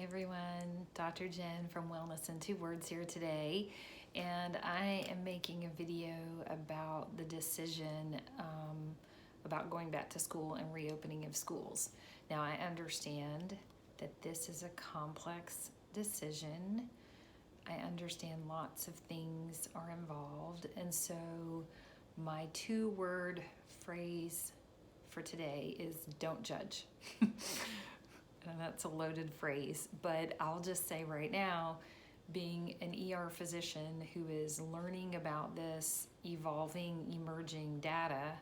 everyone, Dr. Jen from Wellness in 2 Words here today, and I am making a video about the decision about going back to school and reopening of schools. Now, I understand that this is a complex decision. I understand lots of things are involved, and so my 2-word phrase for today is don't judge. And that's a loaded phrase, but I'll just say right now, being an ER physician who is learning about this evolving, emerging data,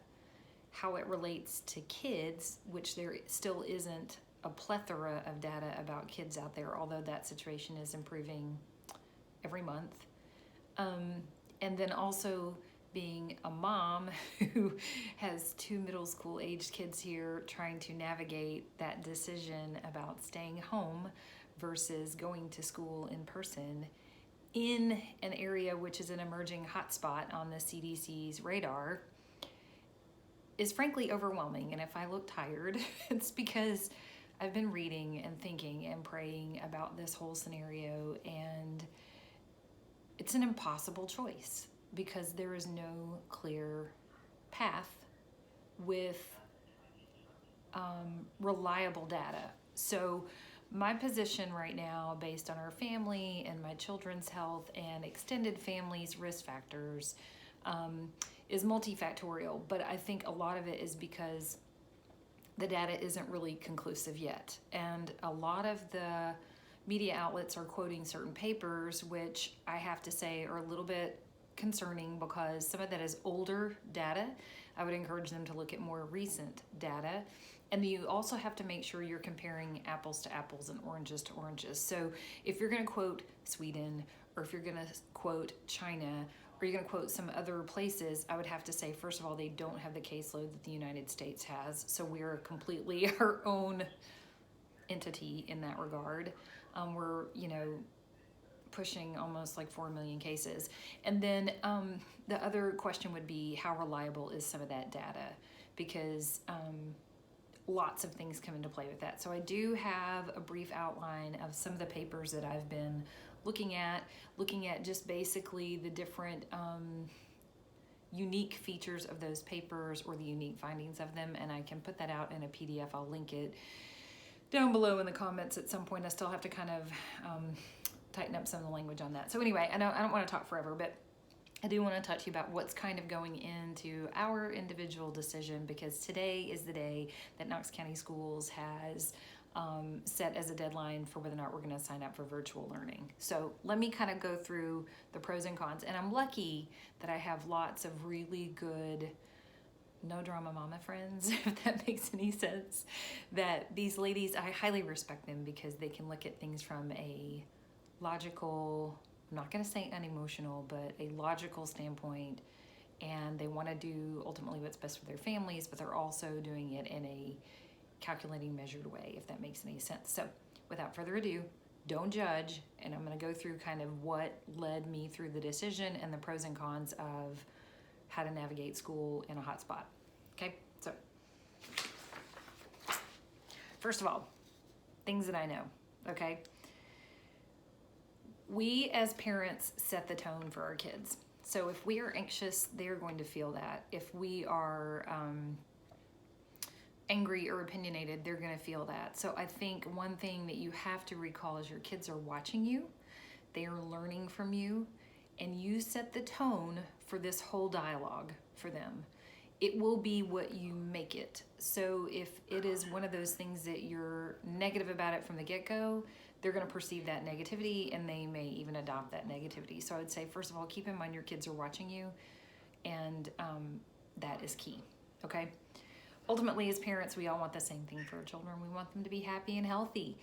how it relates to kids, which there still isn't a plethora of data about kids out there, although that situation is improving every month. And then also being a mom who has 2 middle school aged kids here, trying to navigate that decision about staying home versus going to school in person in an area which is an emerging hotspot on the CDC's radar is frankly overwhelming. And if I look tired, it's because I've been reading and thinking and praying about this whole scenario, and it's an impossible choice because there is no clear path with reliable data. So my position right now, based on our family and my children's health and extended family's risk factors, is multifactorial, but I think a lot of it is because the data isn't really conclusive yet. And a lot of the media outlets are quoting certain papers, which I have to say are a little bit concerning because some of that is older data. I would encourage them to look at more recent data. And you also have to make sure you're comparing apples to apples and oranges to oranges. So if you're going to quote Sweden, or if you're going to quote China, or you're going to quote some other places, I would have to say, first of all, they don't have the caseload that the United States has. So we're completely our own entity in that regard. We're, pushing almost like 4 million cases. And then the other question would be, how reliable is some of that data? Because lots of things come into play with that. So I do have a brief outline of some of the papers that I've been looking at just basically the different unique features of those papers or the unique findings of them. And I can put that out in a PDF. I'll link it down below in the comments at some point. I still have to kind of tighten up some of the language on that. So anyway, I don't want to talk forever, but I do want to talk to you about what's kind of going into our individual decision, because today is the day that Knox County Schools has set as a deadline for whether or not we're going to sign up for virtual learning. So let me kind of go through the pros and cons. And I'm lucky that I have lots of really good no drama mama friends, if that makes any sense, that these ladies, I highly respect them because they can look at things from a logical, I'm not going to say unemotional, but a logical standpoint, and they want to do ultimately what's best for their families, but they're also doing it in a calculating, measured way, if that makes any sense. So without further ado, don't judge, and I'm going to go through kind of what led me through the decision and the pros and cons of how to navigate school in a hotspot. Okay, so first of all, things that I know, okay? We as parents set the tone for our kids. So if we are anxious, they're going to feel that. If we are angry or opinionated, they're going to feel that. So I think one thing that you have to recall is your kids are watching you, they are learning from you, and you set the tone for this whole dialogue for them. It will be what you make it. So if it is one of those things that you're negative about it from the get-go, they're going to perceive that negativity and they may even adopt that negativity. So I would say, first of all, keep in mind your kids are watching you, and that is key, okay? Ultimately, as parents, we all want the same thing for our children. We want them to be happy and healthy.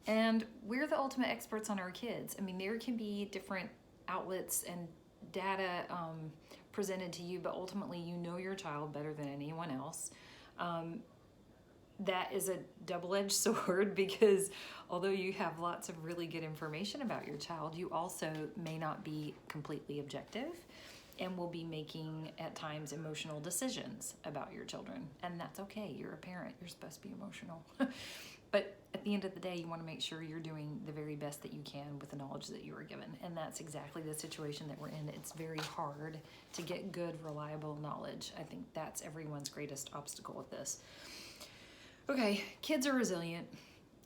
And we're the ultimate experts on our kids. I mean, there can be different outlets and data presented to you, but ultimately you know your child better than anyone else. That is a double-edged sword because although you have lots of really good information about your child, you also may not be completely objective and will be making at times emotional decisions about your children. And that's okay. You're a parent. You're supposed to be emotional. But at the end of the day, you want to make sure you're doing the very best that you can with the knowledge that you were given. And that's exactly the situation that we're in. It's very hard to get good, reliable knowledge. I think that's everyone's greatest obstacle with this. Okay, kids are resilient.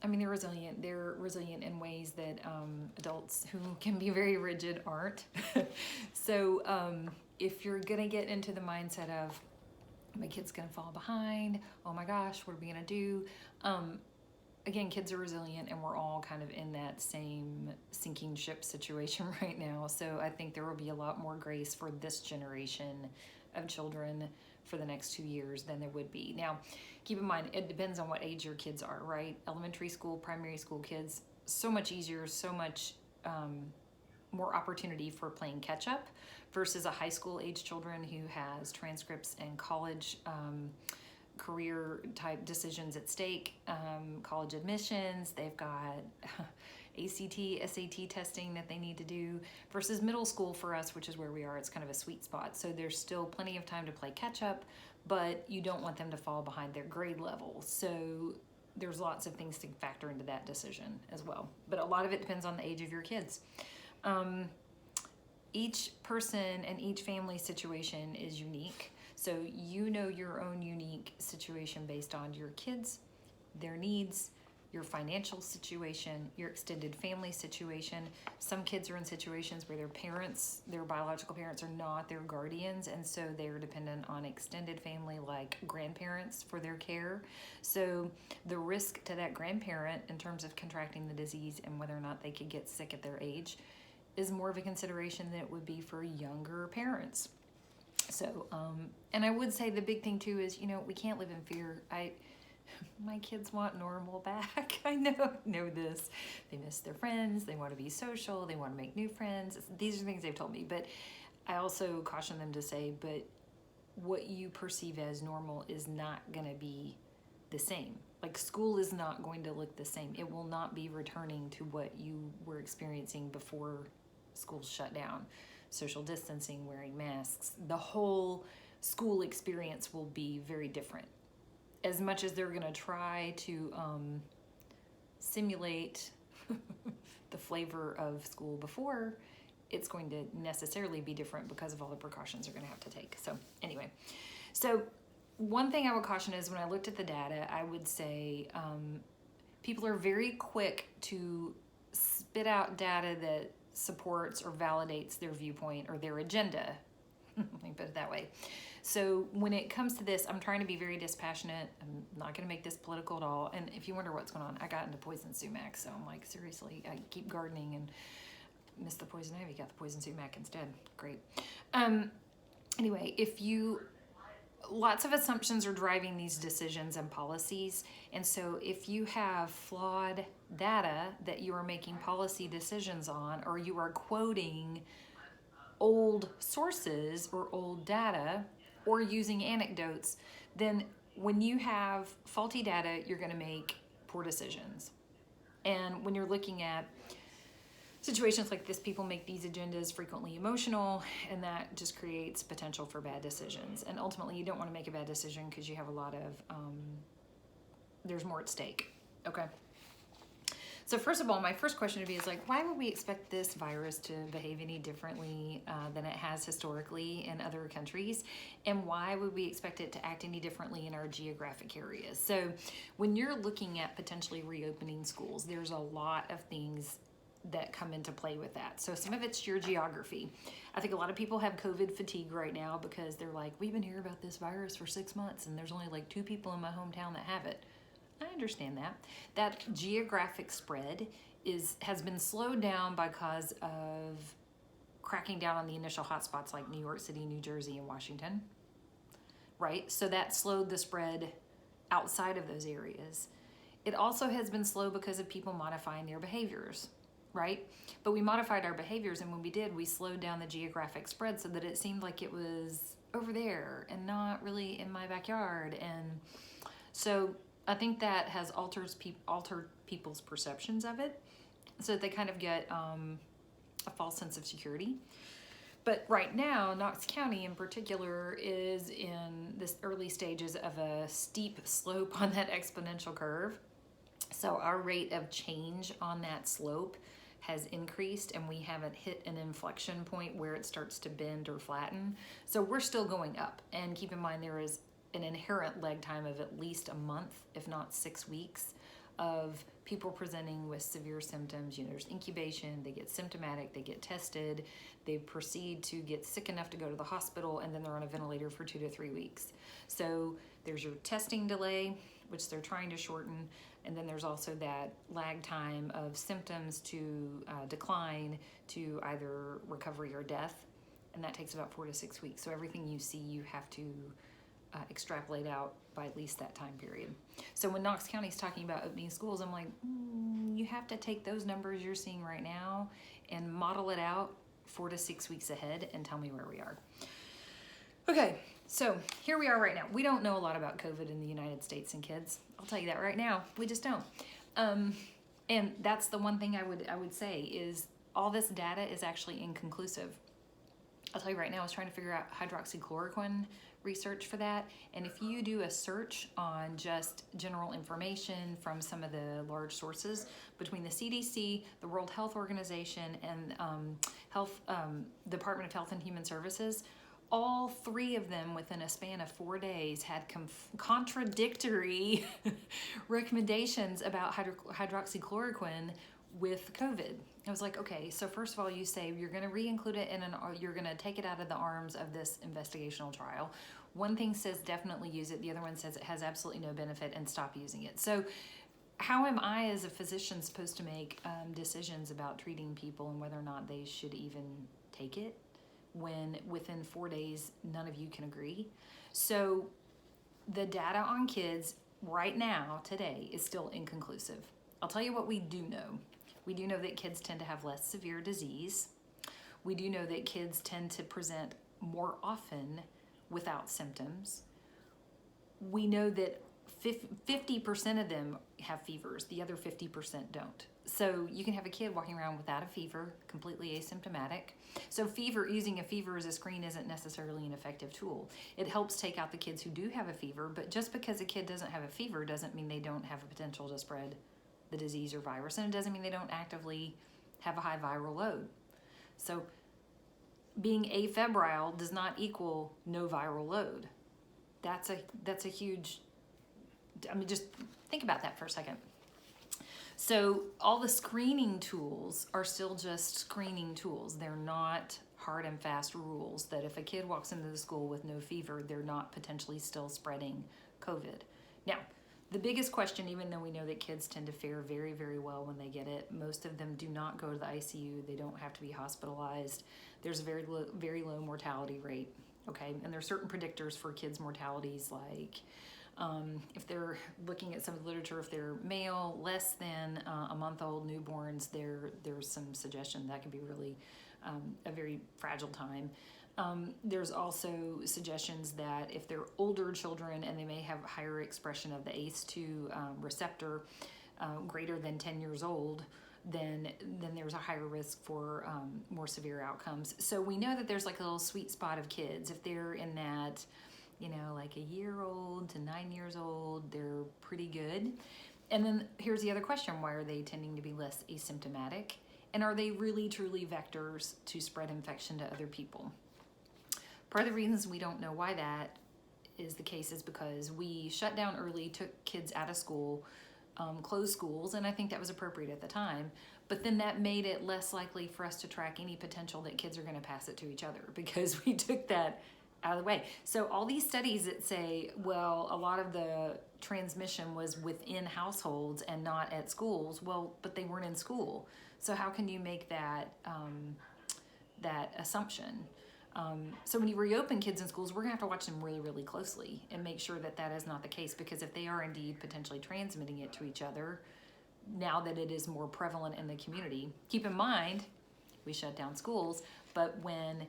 I mean, they're resilient. They're resilient in ways that adults who can be very rigid aren't. So if you're going to get into the mindset of, my kid's going to fall behind, oh my gosh, what are we going to do? Again, kids are resilient, and we're all kind of in that same sinking ship situation right now. So I think there will be a lot more grace for this generation of children for the next 2 years than there would be. Now, keep in mind, it depends on what age your kids are, right? Elementary school, primary school kids, so much easier, so much more opportunity for playing catch up versus a high school age children who has transcripts and college career type decisions at stake, college admissions, they've got ACT, SAT testing that they need to do, versus middle school for us, which is where we are. It's kind of a sweet spot. So there's still plenty of time to play catch up, but you don't want them to fall behind their grade level. So there's lots of things to factor into that decision as well. But a lot of it depends on the age of your kids. Each person and each family situation is unique. So you know your own unique situation based on your kids, their needs, your financial situation, your extended family situation. Some kids are in situations where their parents, their biological parents, are not their guardians, and so they're dependent on extended family like grandparents for their care. So the risk to that grandparent in terms of contracting the disease and whether or not they could get sick at their age is more of a consideration than it would be for younger parents. So, and I would say the big thing too is, we can't live in fear. My kids want normal back. I know this. They miss their friends. They want to be social. They want to make new friends. These are things they've told me, but I also caution them to say, but what you perceive as normal is not going to be the same. Like, school is not going to look the same. It will not be returning to what you were experiencing before school shut down. Social distancing, wearing masks, the whole school experience will be very different. As much as they're going to try to simulate the flavor of school before, it's going to necessarily be different because of all the precautions they're going to have to take. So anyway, one thing I would caution is when I looked at the data, I would say people are very quick to spit out data that supports or validates their viewpoint or their agenda. Let me put it that way. So when it comes to this, I'm trying to be very dispassionate. I'm not going to make this political at all. And if you wonder what's going on, I got into poison sumac. So I'm like, seriously, I keep gardening and missed the poison ivy, got the poison sumac instead. Great. Anyway, lots of assumptions are driving these decisions and policies. And so if you have flawed data that you are making policy decisions on, or you are quoting old sources or old data or using anecdotes, then when you have faulty data, you're going to make poor decisions. And when you're looking at situations like this, people make these agendas frequently emotional, and that just creates potential for bad decisions. And ultimately, you don't want to make a bad decision because you have a lot of, there's more at stake. Okay. So first of all, my first question would be why would we expect this virus to behave any differently than it has historically in other countries? And why would we expect it to act any differently in our geographic areas? So when you're looking at potentially reopening schools, there's a lot of things that come into play with that. So some of it's your geography. I think a lot of people have COVID fatigue right now because they're like, we've been hearing about this virus for 6 months and there's only 2 people in my hometown that have it. I understand that. That geographic spread has been slowed down because of cracking down on the initial hotspots like New York City, New Jersey, and Washington, right? So that slowed the spread outside of those areas. It also has been slow because of people modifying their behaviors, right? But we modified our behaviors, and when we did, we slowed down the geographic spread so that it seemed like it was over there and not really in my backyard. And so I think that has altered people's perceptions of it, so that they kind of get a false sense of security. But right now, Knox County in particular is in this early stages of a steep slope on that exponential curve. So our rate of change on that slope has increased, and we haven't hit an inflection point where it starts to bend or flatten. So we're still going up. And keep in mind, there is an inherent lag time of at least a month, if not 6 weeks, of people presenting with severe symptoms. There's incubation, they get symptomatic, they get tested, they proceed to get sick enough to go to the hospital, and then they're on a ventilator for 2 to 3 weeks. So there's your testing delay, which they're trying to shorten, and then there's also that lag time of symptoms to decline to either recovery or death, and that takes about 4 to 6 weeks. So everything you see, you have to extrapolate out by at least that time period. So when Knox County's talking about opening schools, I'm like, you have to take those numbers you're seeing right now and model it out 4 to 6 weeks ahead and tell me where we are. Okay, so here we are right now. We don't know a lot about COVID in the United States and kids. I'll tell you that right now. We just don't. And that's the one thing I would say is all this data is actually inconclusive. I'll tell you right now, I was trying to figure out hydroxychloroquine research for that. And if you do a search on just general information from some of the large sources between the CDC, the World Health Organization, and Department of Health and Human Services, all three of them within a span of 4 days had contradictory recommendations about hydroxychloroquine with COVID. I was like, okay, so first of all, you say you're going to re-include it you're going to take it out of the arms of this investigational trial. One thing says definitely use it. The other one says it has absolutely no benefit and stop using it. So how am I as a physician supposed to make decisions about treating people and whether or not they should even take it when within 4 days, none of you can agree? So the data on kids right now, today, is still inconclusive. I'll tell you what we do know. We do know that kids tend to have less severe disease. We do know that kids tend to present more often without symptoms. We know that 50% of them have fevers. The other 50% don't. So you can have a kid walking around without a fever, completely asymptomatic. So using a fever as a screen isn't necessarily an effective tool. It helps take out the kids who do have a fever, but just because a kid doesn't have a fever doesn't mean they don't have a potential to spread the disease or virus, and it doesn't mean they don't actively have a high viral load. So being afebrile does not equal no viral load. That's a huge, just think about that for a second. So all the screening tools are still just screening tools. They're not hard and fast rules that if a kid walks into the school with no fever, they're not potentially still spreading COVID. Now, the biggest question, even though we know that kids tend to fare very, very well when they get it, most of them do not go to the ICU. They don't have to be hospitalized. There's a very low mortality rate, okay? And there's certain predictors for kids' mortalities, like if they're looking at some of the literature, if they're male, less than a month-old newborns, there's some suggestion that could be really a very fragile time. There's also suggestions that if they're older children and they may have higher expression of the ACE2 receptor greater than 10 years old, then there's a higher risk for more severe outcomes. So we know that there's like a little sweet spot of kids. If they're in that, like a year-old to 9 years old, they're pretty good. And then here's the other question: why are they tending to be less asymptomatic? And are they really truly vectors to spread infection to other people? Part of the reasons we don't know why that is the case is because we shut down early, took kids out of school, closed schools, and I think that was appropriate at the time. But then that made it less likely for us to track any potential that kids are going to pass it to each other because we took that out of the way. So all these studies that say, well, a lot of the transmission was within households and not at schools, well, but they weren't in school. So how can you make that assumption? So when you reopen kids in schools, we're gonna have to watch them really, really closely and make sure that that is not the case, because if they are indeed potentially transmitting it to each other, now that it is more prevalent in the community, keep in mind, we shut down schools, but when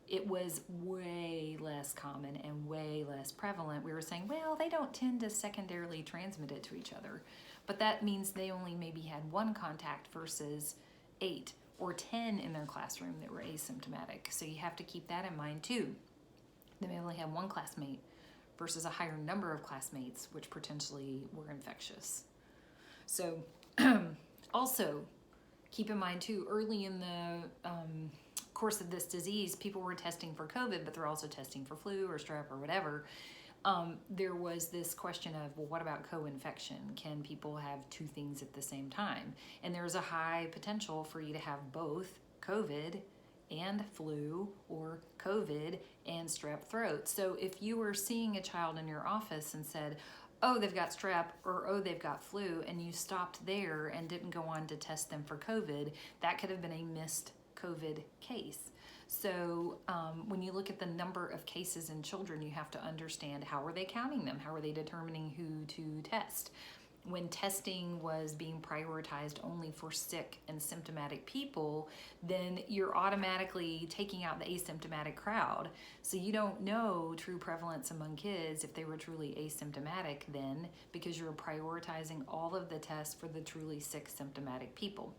it was way less common and way less prevalent, we were saying, well, they don't tend to secondarily transmit it to each other. But that means they only maybe had 1 contact versus 8 or 10 in their classroom that were asymptomatic. So you have to keep that in mind too. They may only have 1 classmate versus a higher number of classmates, which potentially were infectious. So also keep in mind too, early in the course of this disease, people were testing for COVID, but they're also testing for flu or strep or whatever. There was this question of, well, what about co-infection? Can people have two things at the same time? And there's a high potential for you to have both COVID and flu or COVID and strep throat. So if you were seeing a child in your office and said, oh, they've got strep, or oh, they've got flu, and you stopped there and didn't go on to test them for COVID, that could have been a missed COVID case. So when you look at the number of cases in children, you have to understand, how are they counting them? How are they determining who to test? When testing was being prioritized only for sick and symptomatic people, then you're automatically taking out the asymptomatic crowd. So you don't know true prevalence among kids if they were truly asymptomatic then, because you're prioritizing all of the tests for the truly sick symptomatic people.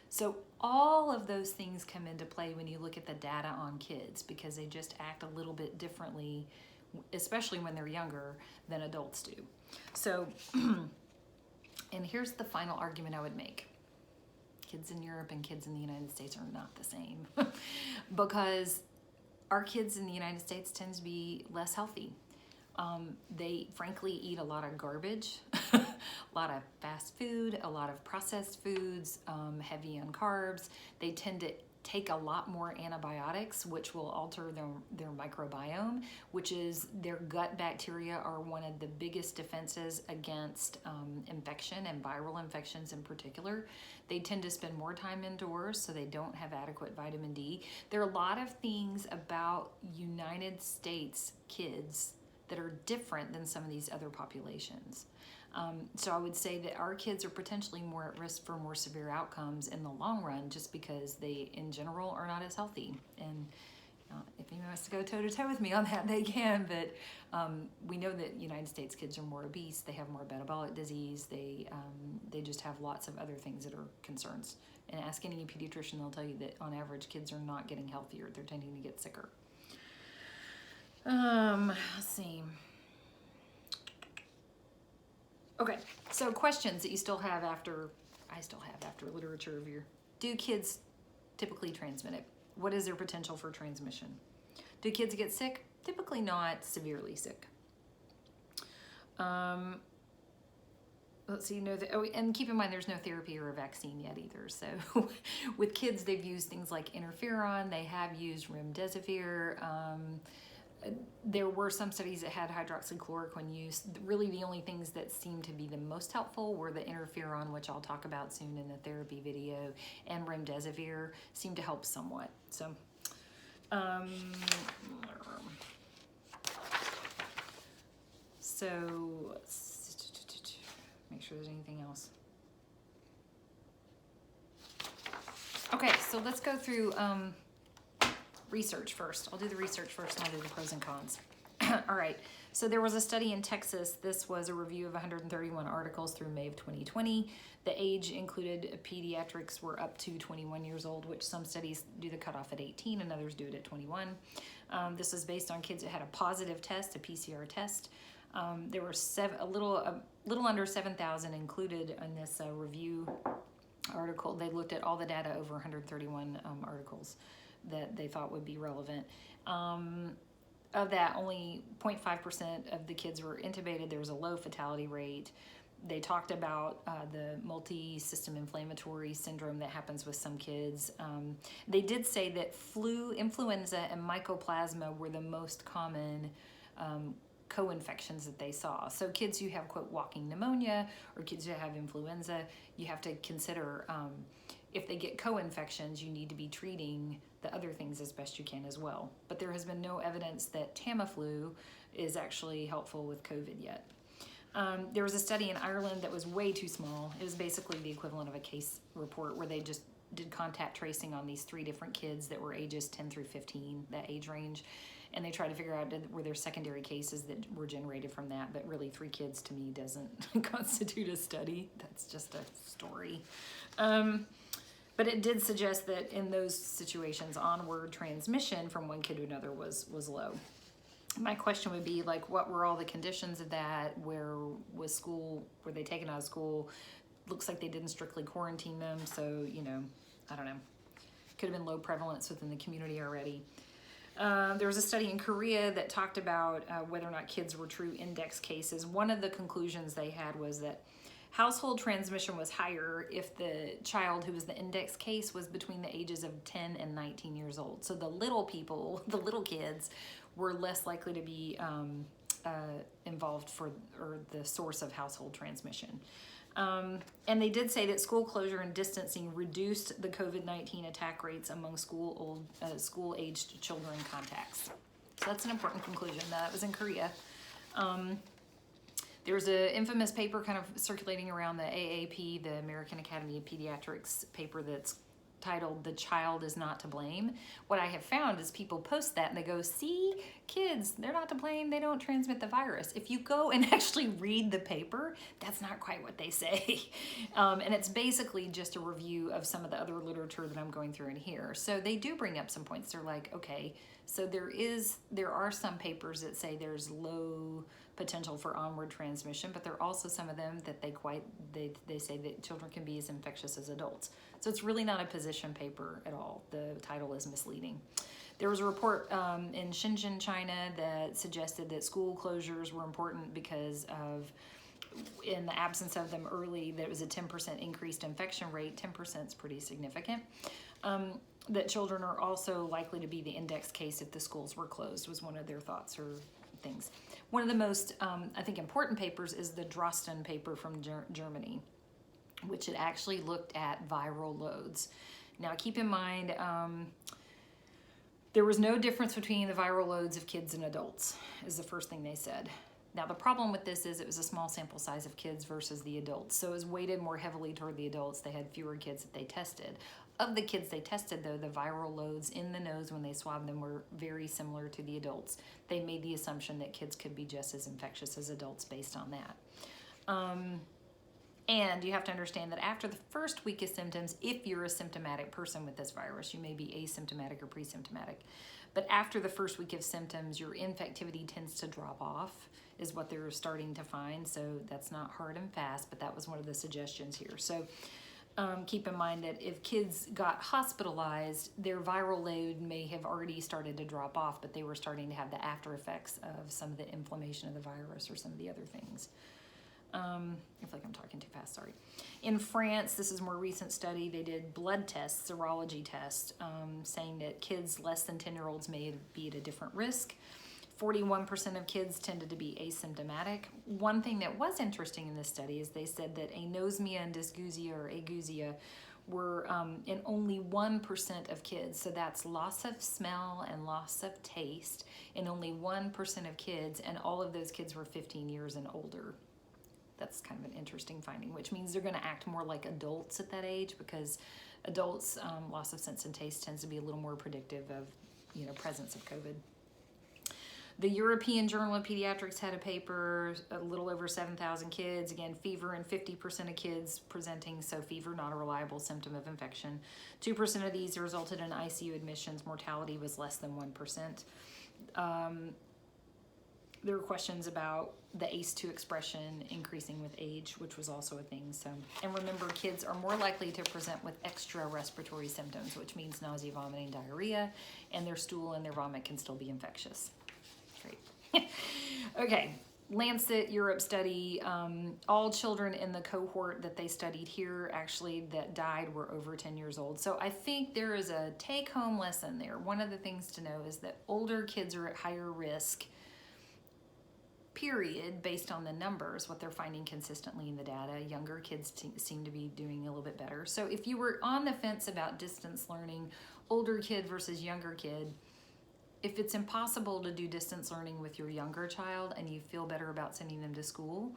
So all of those things come into play when you look at the data on kids, because they just act a little bit differently, especially when they're younger, than adults do. So and here's the final argument I would make. Kids in Europe and kids in the United States are not the same because our kids in the United States tend to be less healthy. They frankly eat a lot of garbage, a lot of fast food, a lot of processed foods, heavy on carbs. They tend to take a lot more antibiotics, which will alter their microbiome, which is their gut bacteria are one of the biggest defenses against infection and viral infections in particular. They tend to spend more time indoors, so they don't have adequate vitamin D. There are a lot of things about United States kids that are different than some of these other populations. So I would say that our kids are potentially more at risk for more severe outcomes in the long run, just because they, in general, are not as healthy. And if anyone wants to go toe-to-toe with me on that, they can. But we know that United States kids are more obese. They have more metabolic disease. They just have lots of other things that are concerns. And ask any pediatrician, they'll tell you that on average, kids are not getting healthier. They're tending to get sicker. Let's see. Okay, so questions that you still have after, I still have after literature review. Do kids typically transmit it? What is their potential for transmission? Do kids get sick? Typically not severely sick. Let's see, and keep in mind there's no therapy or a vaccine yet either. So with kids, they've used things like interferon, they have used remdesivir. There were some studies that had hydroxychloroquine use. Really the only things that seemed to be the most helpful were the interferon, which I'll talk about soon in the therapy video, and remdesivir seemed to help somewhat. So, make sure there's anything else. Okay, so let's go through research first. I'll do the research first and I'll do the pros and cons. All right, so there was a study in Texas. This was a review of 131 articles through May of 2020. The age included pediatrics were up to 21 years old, which some studies do the cutoff at 18 and others do it at 21. This was based on kids that had a positive test, a PCR test. There were a little under 7,000 included in this review article. They looked at all the data over 131 articles that they thought would be relevant. Of that, only 0.5% of the kids were intubated. There was a low fatality rate. They talked about the multi-system inflammatory syndrome that happens with some kids. They did say that flu, influenza, and mycoplasma were the most common co-infections that they saw. So kids who have, quote, walking pneumonia, or kids who have influenza, you have to consider if they get co-infections, you need to be treating the other things as best you can as well. But there has been no evidence that Tamiflu is actually helpful with COVID yet. There was a study in Ireland that was way too small. It was basically the equivalent of a case report where they just did contact tracing on these 3 different kids that were ages 10 through 15, that age range. And they tried to figure out were there secondary cases that were generated from that, but really 3 kids to me doesn't constitute a study. That's just a story. But it did suggest that in those situations, onward transmission from one kid to another was low. My question would be, like, what were all the conditions of that? Where was school? Were they taken out of school? looks like they didn't strictly quarantine them. So, you know, I don't know. Could have been low prevalence within the community already. There was a study in Korea that talked about whether or not kids were true index cases. One of the conclusions they had was that household transmission was higher if the child who was the index case was between the ages of 10 and 19 years old. So the little people, the little kids, were less likely to be involved or the source of household transmission. And they did say that school closure and distancing reduced the COVID-19 attack rates among school-aged children contacts. So that's an important conclusion. That was in Korea. There's an infamous paper kind of circulating around the AAP, the American Academy of Pediatrics paper, that's titled "The Child is Not to Blame." What I have found is people post that and they go, see, kids, they're not to blame, they don't transmit the virus. If you go and actually read the paper, that's not quite what they say. And it's basically just a review of some of the other literature that I'm going through in here. So they do bring up some points. They're like, okay, so there are some papers that say there's low potential for onward transmission, but there are also some of them that they say that children can be as infectious as adults. So it's really not a position paper at all. The title is misleading. There was a report in Shenzhen, China, that suggested that school closures were important because of, in the absence of them early, there was a 10% increased infection rate. 10% is pretty significant. That children are also likely to be the index case if the schools were closed, was one of their thoughts or things. One of the most, I think, important papers is the Drosten paper from Germany, which had actually looked at viral loads. Now, keep in mind, there was no difference between the viral loads of kids and adults, is the first thing they said. Now, the problem with this is it was a small sample size of kids versus the adults, so it was weighted more heavily toward the adults. They had fewer kids that they tested. Of the kids they tested, though, the viral loads in the nose when they swabbed them were very similar to the adults. They made the assumption that kids could be just as infectious as adults based on that. And you have to understand that after the first week of symptoms, if you're a symptomatic person with this virus, you may be asymptomatic or pre-symptomatic. But after the first week of symptoms, your infectivity tends to drop off, is what they're starting to find. So that's not hard and fast, but that was one of the suggestions here. So keep in mind that if kids got hospitalized, their viral load may have already started to drop off, but they were starting to have the after effects of some of the inflammation of the virus or some of the other things. I feel like I'm talking too fast, sorry. In France, this is a more recent study, they did blood tests, serology tests, saying that kids less than 10-year-olds may be at a different risk. 41% of kids tended to be asymptomatic. One thing that was interesting in this study is they said that anosmia and dysgeusia or ageusia were in only 1% of kids. So that's loss of smell and loss of taste in only 1% of kids, and all of those kids were 15 years and older. That's kind of an interesting finding, which means they're going to act more like adults at that age, because adults' loss of sense and taste tends to be a little more predictive of, presence of COVID. The European Journal of Pediatrics had a paper, a little over 7,000 kids, again, fever in 50% of kids presenting, so fever, not a reliable symptom of infection. 2% of these resulted in ICU admissions. Mortality was less than 1%. There were questions about the ACE2 expression increasing with age, which was also a thing. So, and remember, kids are more likely to present with extra respiratory symptoms, which means nausea, vomiting, diarrhea, and their stool and their vomit can still be infectious. Great. Okay, Lancet Europe study. All children in the cohort that they studied here actually that died were over 10 years old. So I think there is a take-home lesson there. One of the things to know is that older kids are at higher risk, period, based on the numbers, what they're finding consistently in the data. Younger kids seem to be doing a little bit better. So if you were on the fence about distance learning, older kid versus younger kid, if it's impossible to do distance learning with your younger child and you feel better about sending them to school,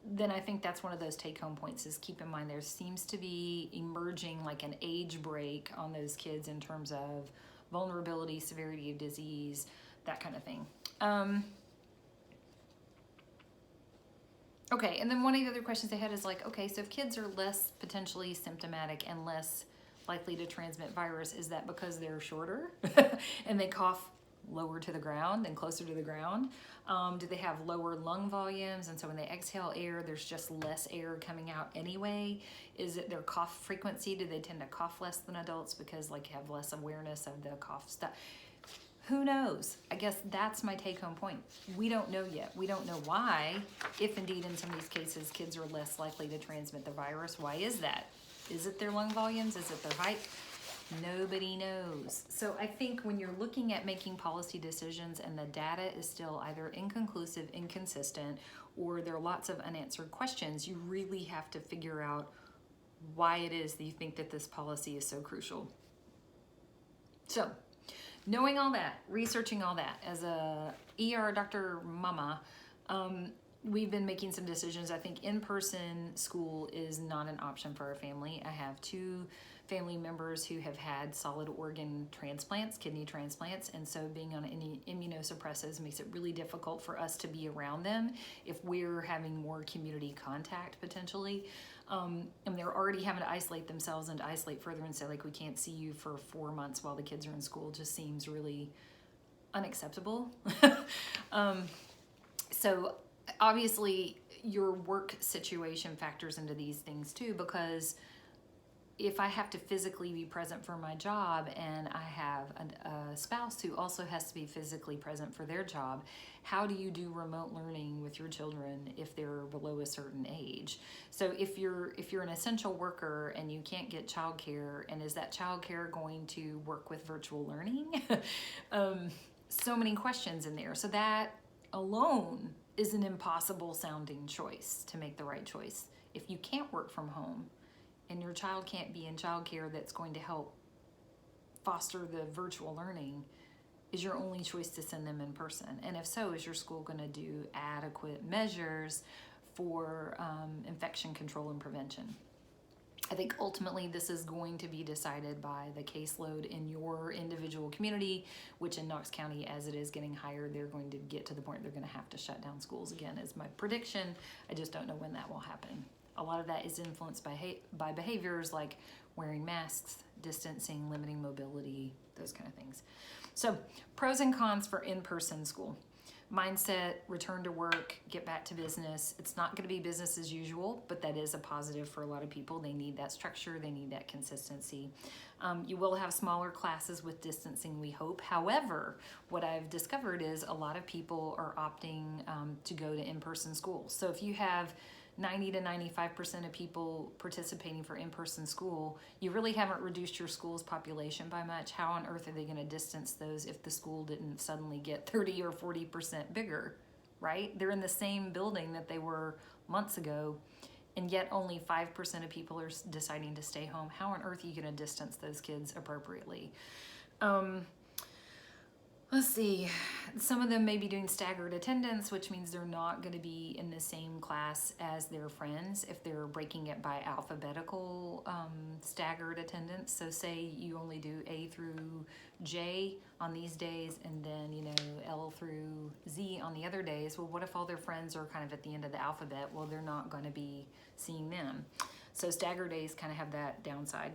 then I think that's one of those take-home points, is keep in mind there seems to be emerging like an age break on those kids in terms of vulnerability, severity of disease, that kind of thing. Okay, and then one of the other questions they had is like, okay, so if kids are less potentially symptomatic and less likely to transmit virus, is that because they're shorter and they cough lower to the ground and closer to the ground? Do they have lower lung volumes, and so when they exhale air, there's just less air coming out anyway? Is it their cough frequency? Do they tend to cough less than adults because like have less awareness of the cough stuff? Who knows? I guess that's my take-home point. We don't know yet. We don't know why, if indeed in some of these cases kids are less likely to transmit the virus. Why is that? Is it their lung volumes? Is it their height? Nobody knows. So I think when you're looking at making policy decisions and the data is still either inconclusive, inconsistent, or there are lots of unanswered questions, you really have to figure out why it is that you think that this policy is so crucial. So, knowing all that, researching all that, as a ER Dr. Mama, we've been making some decisions. I think in-person school is not an option for our family. I have 2 family members who have had solid organ transplants, kidney transplants, and so being on any immunosuppressives makes it really difficult for us to be around them if we're having more community contact potentially. And they're already having to isolate themselves and to isolate further and say, like, we can't see you for 4 months while the kids are in school just seems really unacceptable. So obviously your work situation factors into these things too, because if I have to physically be present for my job and I have a spouse who also has to be physically present for their job, how do you do remote learning with your children if they're below a certain age? So if you're an essential worker and you can't get childcare, and is that childcare going to work with virtual learning? So many questions in there. So that alone is an impossible sounding choice to make the right choice. If you can't work from home, and your child can't be in childcare that's going to help foster the virtual learning, is your only choice to send them in person? And if so, is your school going to do adequate measures for infection control and prevention? I think ultimately this is going to be decided by the caseload in your individual community, which in Knox County, as it is getting higher, they're going to get to the point they're going to have to shut down schools again, is my prediction. I just don't know when that will happen. A lot of that is influenced by behaviors like wearing masks, distancing, limiting mobility, those kind of things. So pros and cons for in-person school. Mindset, return to work, get back to business. It's not going to be business as usual, but that is a positive for a lot of people. They need that structure. They need that consistency. You will have smaller classes with distancing, we hope. However, what I've discovered is a lot of people are opting to go to in-person school. So if you have 90 to 95% of people participating for in-person school, you really haven't reduced your school's population by much. How on earth are they going to distance those if the school didn't suddenly get 30 or 40% bigger, right? They're in the same building that they were months ago, and yet only 5% of people are deciding to stay home. How on earth are you going to distance those kids appropriately? Let's see, some of them may be doing staggered attendance, which means they're not going to be in the same class as their friends if they're breaking it by alphabetical staggered attendance. So say you only do A through J on these days and then, L through Z on the other days. Well, what if all their friends are kind of at the end of the alphabet? Well, they're not going to be seeing them. So staggered days kind of have that downside.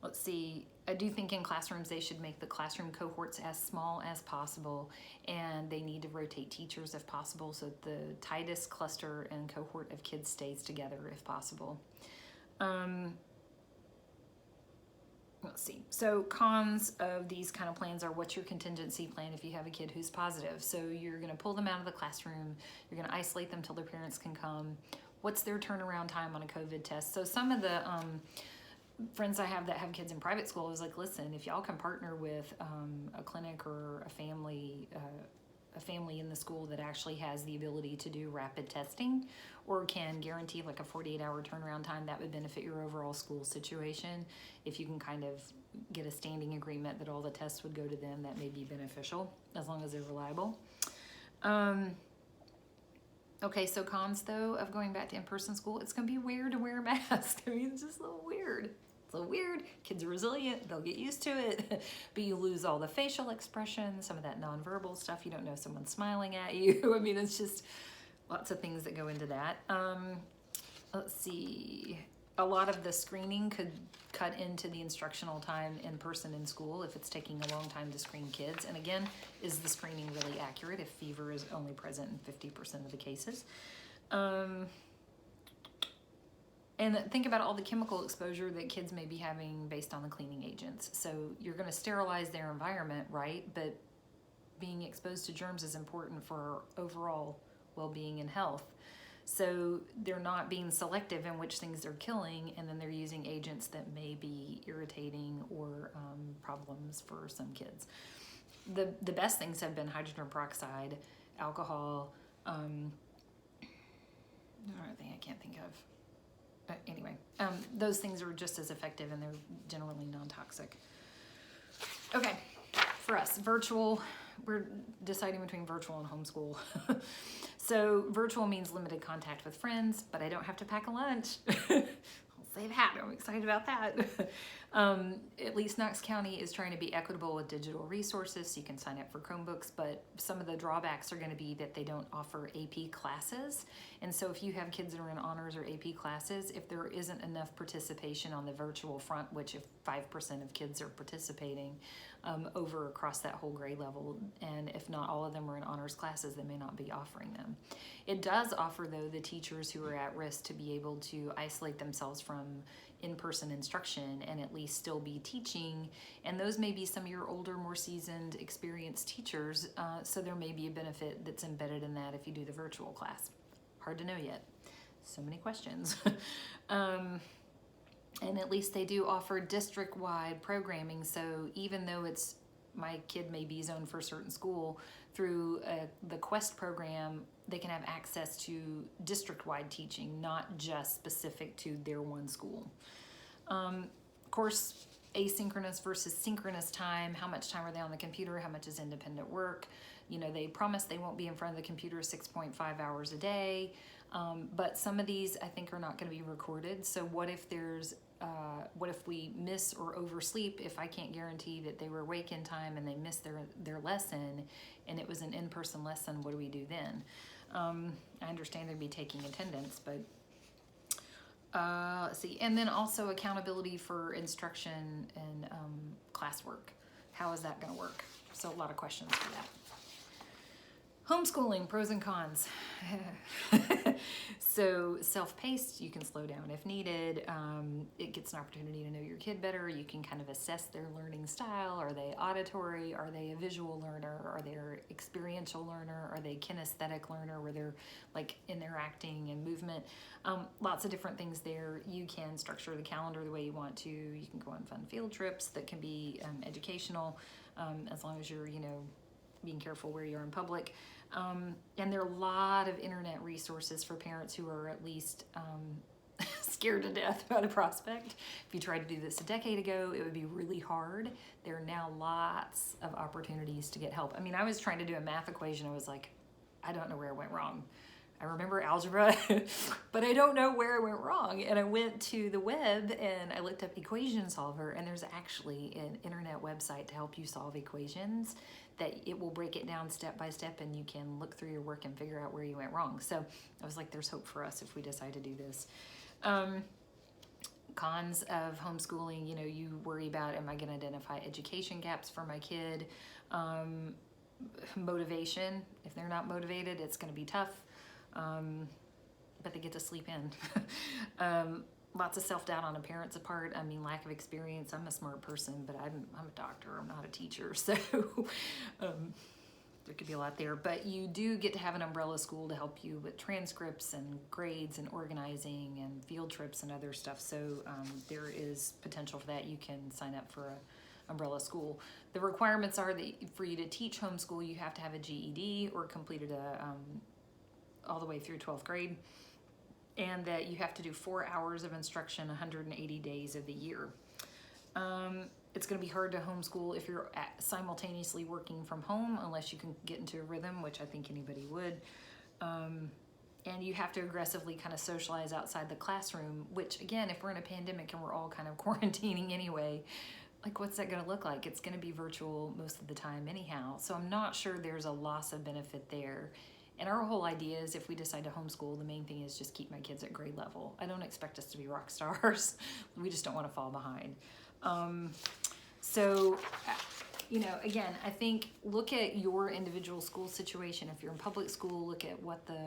Let's see, I do think in classrooms they should make the classroom cohorts as small as possible, and they need to rotate teachers if possible so that the tightest cluster and cohort of kids stays together if possible. Let's see, so cons of these kind of plans are, what's your contingency plan if you have a kid who's positive? So you're going to pull them out of the classroom, you're going to isolate them till their parents can come. What's their turnaround time on a COVID test? So some of the friends I have that have kids in private school is like, listen, if y'all can partner with a clinic or a family in the school that actually has the ability to do rapid testing or can guarantee like a 48-hour turnaround time, that would benefit your overall school situation. If you can kind of get a standing agreement that all the tests would go to them, that may be beneficial as long as they're reliable. Okay, so cons though of going back to in-person school, it's gonna be weird to wear a mask. I mean, it's just a little weird. It's a little weird. Kids are resilient, they'll get used to it, but you lose all the facial expression, some of that nonverbal stuff. You don't know if someone's smiling at you. I mean, it's just lots of things that go into that. Let's see. a lot of the screening could cut into the instructional time in person in school if it's taking a long time to screen kids. And again, is the screening really accurate if fever is only present in 50% of the cases? And think about all the chemical exposure that kids may be having based on the cleaning agents. So you're going to sterilize their environment, right? But being exposed to germs is important for overall well-being and health. So they're not being selective in which things they're killing, and then they're using agents that may be irritating or problems for some kids. The best things have been hydrogen peroxide, alcohol, another thing I can't think of. Anyway, those things are just as effective, and they're generally non-toxic. Okay, for us, virtual, we're deciding between virtual and homeschool. So virtual means limited contact with friends, but I don't have to pack a lunch. I'll say that, I'm excited about that. At least Knox County is trying to be equitable with digital resources, so you can sign up for Chromebooks, but some of the drawbacks are going to be that they don't offer AP classes. And so if you have kids that are in honors or AP classes, if there isn't enough participation on the virtual front, which if 5% of kids are participating over across that whole grade level, and if not all of them are in honors classes, they may not be offering them. It does offer, though, the teachers who are at risk to be able to isolate themselves from in-person instruction and at least still be teaching, and those may be some of your older, more seasoned, experienced teachers, so there may be a benefit that's embedded in that if you do the virtual class. Hard to know yet. So many questions. And at least they do offer district-wide programming, so even though it's my kid may be zoned for a certain school, through the Quest program, they can have access to district-wide teaching, not just specific to their one school. Of course, asynchronous versus synchronous time, how much time are they on the computer, how much is independent work. You know, they promise they won't be in front of the computer 6.5 hours a day, but some of these I think are not going to be recorded. So what if what if we miss or oversleep? If I can't guarantee that they were awake in time and they missed their lesson and it was an in-person lesson, what do we do then? I understand they'd be taking attendance, but let's see. And then also accountability for instruction and classwork. How is that going to work? So a lot of questions for that. Homeschooling, pros and cons. So self-paced, you can slow down if needed. It gets an opportunity to know your kid better. You can kind of assess their learning style. Are they auditory? Are they a visual learner? Are they an experiential learner? Are they kinesthetic learner where they're like interacting and movement? Lots of different things there. You can structure the calendar the way you want to. You can go on fun field trips that can be educational, as long as you're, being careful where you are in public. And there are a lot of internet resources for parents who are at least scared to death about a prospect. If you tried to do this a decade ago, it would be really hard. There are now lots of opportunities to get help. I mean, I was trying to do a math equation. I was like, I don't know where I went wrong. I remember algebra, but I don't know where I went wrong. And I went to the web and I looked up equation solver, and there's actually an internet website to help you solve equations that it will break it down step by step, and you can look through your work and figure out where you went wrong. So I was like, there's hope for us if we decide to do this. Cons of homeschooling, you worry about, am I going to identify education gaps for my kid? Motivation, if they're not motivated, it's going to be tough. But they get to sleep in. Lots of self-doubt on a parent's part. I mean, lack of experience. I'm a smart person, but I'm a doctor. I'm not a teacher. So there could be a lot there. But you do get to have an umbrella school to help you with transcripts and grades and organizing and field trips and other stuff. So there is potential for that. You can sign up for an umbrella school. The requirements are that for you to teach homeschool, you have to have a GED or completed all the way through 12th grade, and that you have to do 4 hours of instruction 180 days of the year. It's going to be hard to homeschool if you're simultaneously working from home, unless you can get into a rhythm, which I think anybody would. And you have to aggressively kind of socialize outside the classroom, which again, if we're in a pandemic and we're all kind of quarantining anyway, like what's that going to look like? It's going to be virtual most of the time anyhow. So I'm not sure there's a loss of benefit there. And our whole idea is if we decide to homeschool, the main thing is just keep my kids at grade level. I don't expect us to be rock stars. We just don't want to fall behind. So, you know, again, I think look at your individual school situation. If you're in public school, look at what the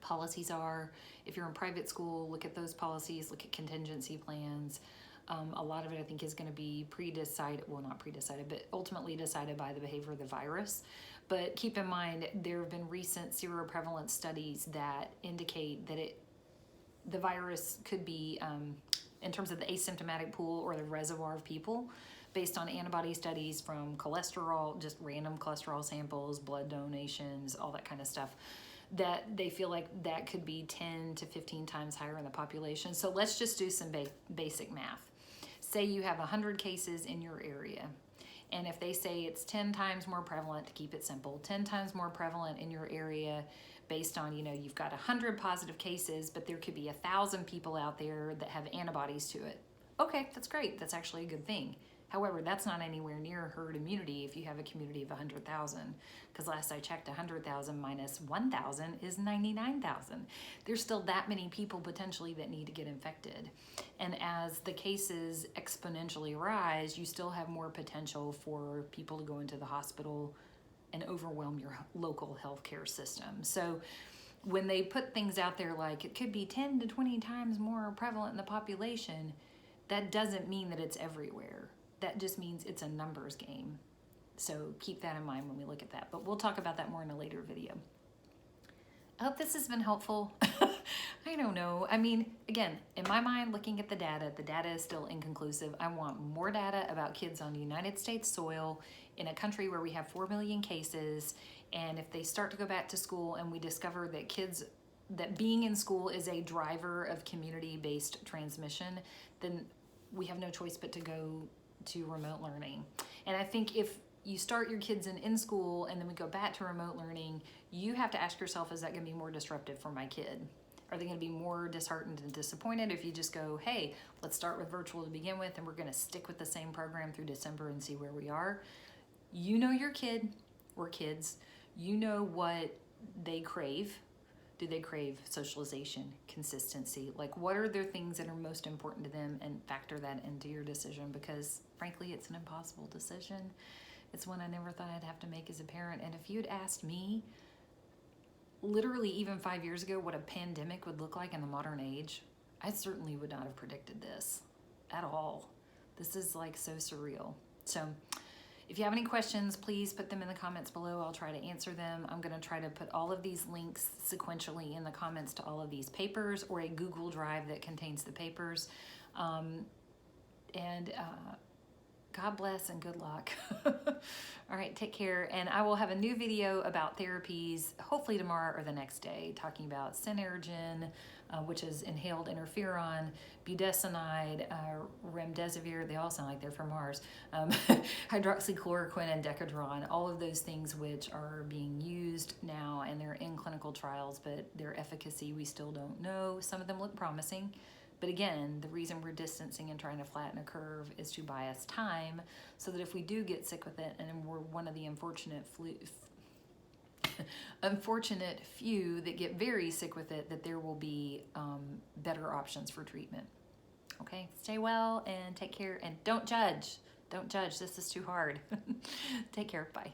policies are. If you're in private school, look at those policies, look at contingency plans. A lot of it, I think, is going to be pre-decided, well, not pre-decided, but ultimately decided by the behavior of the virus. But keep in mind, there have been recent seroprevalence studies that indicate that the virus could be, in terms of the asymptomatic pool or the reservoir of people, based on antibody studies from cholesterol, just random cholesterol samples, blood donations, all that kind of stuff, that they feel like that could be 10 to 15 times higher in the population. So let's just do some basic math. Say you have 100 cases in your area, and if they say it's 10 times more prevalent, to keep it simple, 10 times more prevalent in your area based on, you know, you've got 100 positive cases, but there could be 1,000 people out there that have antibodies to it. Okay, that's great. That's actually a good thing. However, that's not anywhere near herd immunity if you have a community of 100,000, because last I checked, 100,000 minus 1,000 is 99,000. There's still that many people potentially that need to get infected. And as the cases exponentially rise, you still have more potential for people to go into the hospital and overwhelm your local healthcare system. So when they put things out there like it could be 10 to 20 times more prevalent in the population, that doesn't mean that it's everywhere. That just means it's a numbers game. So keep that in mind when we look at that. But we'll talk about that more in a later video. I hope this has been helpful. I don't know. I mean, again, in my mind, looking at the data is still inconclusive. I want more data about kids on United States soil in a country where we have 4 million cases. And if they start to go back to school and we discover that being in school is a driver of community-based transmission, then we have no choice but to go to remote learning. And I think if you start your kids in school and then we go back to remote learning, you have to ask yourself, is that going to be more disruptive for my kid? Are they going to be more disheartened and disappointed if you just go, hey, let's start with virtual to begin with and we're going to stick with the same program through December and see where we are? You know your kid or kids. You know what they crave. Do they crave socialization, consistency? Like, what are their things that are most important to them, and factor that into your decision, because frankly, it's an impossible decision. It's one I never thought I'd have to make as a parent. And if you'd asked me, literally even 5 years ago, what a pandemic would look like in the modern age, I certainly would not have predicted this at all. This is like so surreal. So if you have any questions, please put them in the comments below. I'll try to answer them. I'm going to try to put all of these links sequentially in the comments to all of these papers, or a Google Drive that contains the papers. God bless and good luck. All right, take care. And I will have a new video about therapies, hopefully tomorrow or the next day, talking about Synergen, which is inhaled interferon, budesonide, remdesivir, they all sound like they're from Mars, hydroxychloroquine and Decadron, all of those things which are being used now and they're in clinical trials, but their efficacy we still don't know. Some of them look promising. But again, the reason we're distancing and trying to flatten a curve is to buy us time, so that if we do get sick with it and we're one of the unfortunate few that get very sick with it, that there will be better options for treatment. Okay, stay well and take care, and don't judge. Don't judge. This is too hard. Take care. Bye.